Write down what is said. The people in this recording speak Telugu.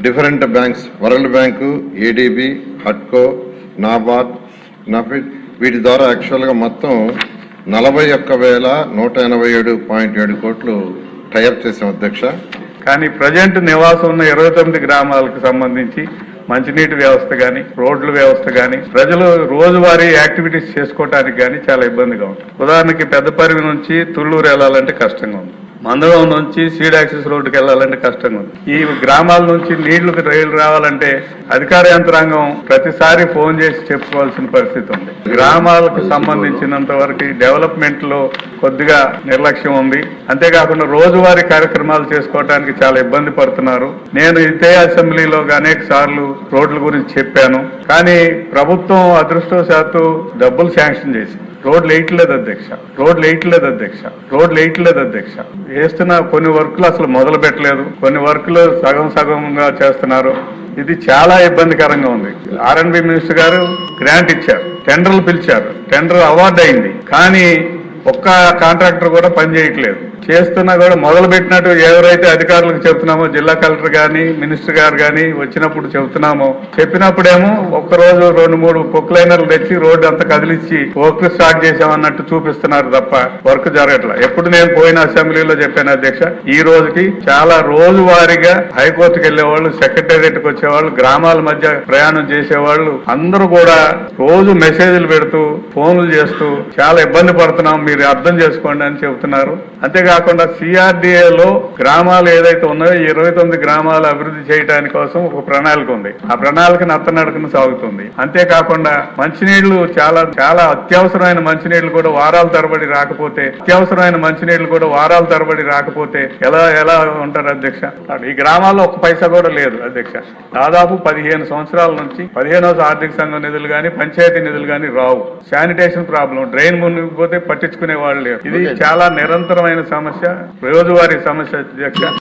Different banks, world bank, ADB, హట్కో, నాబార్డ్, నఫిడ్ వీటి ద్వారా యాక్చువల్గా మొత్తం 41,187.7 కోట్లు టైఅప్ చేసాం అధ్యక్ష. కానీ ప్రజెంట్ నివాసం ఉన్న 29 గ్రామాలకు సంబంధించి మంచినీటి వ్యవస్థ కానీ, రోడ్ల వ్యవస్థ కానీ, ప్రజలు రోజువారీ యాక్టివిటీస్ చేసుకోవడానికి కానీ చాలా ఇబ్బందిగా ఉంది. ఉదాహరణకి పెద్దపరివి నుంచి తుళ్ళూరు వెళ్లాలంటే కష్టంగా ఉంది. మందడం నుంచి సీడ్ యాక్సెస్ రోడ్డుకి వెళ్లాలంటే కష్టంగా ఉంది. ఈ గ్రామాల నుంచి నీళ్లకు రైలు రావాలంటే అధికార యంత్రాంగం ప్రతిసారి ఫోన్ చేసి చెప్పుకోవాల్సిన పరిస్థితి ఉంది. గ్రామాలకు సంబంధించినంత వరకు డెవలప్మెంట్ లో కొద్దిగా నిర్లక్ష్యం ఉంది. అంతేకాకుండా రోజువారీ కార్యక్రమాలు చేసుకోవడానికి చాలా ఇబ్బంది పడుతున్నారు. నేను ఇదే అసెంబ్లీలో అనేక సార్లు రోడ్ల గురించి చెప్పాను. కానీ ప్రభుత్వం అదృష్టవశాత్తు డబ్బులు శాంక్షన్ చేసి రోడ్లు వేయట్లేదు అధ్యక్ష. వేస్తున్న కొన్ని వర్కులు అసలు మొదలు పెట్టలేదు, కొన్ని వర్కులు సగంగా చేస్తున్నారు. ఇది చాలా ఇబ్బందికరంగా ఉంది. ఆర్ఎండ్బి మినిస్టర్ గారు గ్రాంట్ ఇచ్చారు, టెండర్లు పిలిచారు, టెండర్ అవార్డు అయింది. కానీ ఒక్క కాంట్రాక్టర్ కూడా పనిచేయట్లేదు. చేస్తున్నా కూడా మొదలు పెట్టినట్టు ఎవరైతే అధికారులకు చెబుతున్నామో, జిల్లా కలెక్టర్ గాని మినిస్టర్ గారు గాని వచ్చినప్పుడు చెబుతున్నామో, చెప్పినప్పుడేమో ఒక్కరోజు 2-3 పొక్లైనర్లు తెచ్చి రోడ్డు అంతా కదిలిచ్చి వర్క్ స్టార్ట్ చేసామన్నట్టు చూపిస్తున్నారు తప్ప వర్క్ జరగట్లా. ఎప్పుడు నేను పోయిన అసెంబ్లీలో చెప్పాను అధ్యక్ష, ఈ రోజుకి చాలా రోజువారీగా హైకోర్టుకు వెళ్లేవాళ్ళు, సెక్రటేరియట్ కు వచ్చేవాళ్ళు, గ్రామాల మధ్య ప్రయాణం చేసేవాళ్ళు అందరూ కూడా రోజు మెసేజ్లు పెడుతూ ఫోన్లు చేస్తూ చాలా ఇబ్బంది పడుతున్నాం, మీరు అర్థం చేసుకోండి అని చెబుతున్నారు. అంతేకాకుండా సిఆర్డీఏలో గ్రామాలు ఏదైతే ఉన్నాయో 29 గ్రామాలు అభివృద్ధి చేయడానికి కోసం ఒక ప్రణాళిక ఉంది. ఆ ప్రణాళిక నత్తనడకన సాగుతుంది. అంతేకాకుండా మంచినీళ్లు చాలా అత్యవసరమైన మంచినీళ్లు కూడా వారాల తరబడి రాకపోతే ఎలా ఉంటారు అధ్యక్ష? ఈ గ్రామాల్లో ఒక్క పైసా కూడా లేదు అధ్యక్ష. దాదాపు 15 సంవత్సరాల నుంచి 15వ ఆర్థిక సంఘం నిధులు గాని, పంచాయతీ నిధులు గాని రావు. శానిటేషన్ ప్రాబ్లం, డ్రైన్ మునిగిపోతే పట్టించుకునే వాళ్ళు లేరు. ఇది చాలా నిరంతరమైన సమస్య, రోజువారీ సమస్య అధ్యక్ష.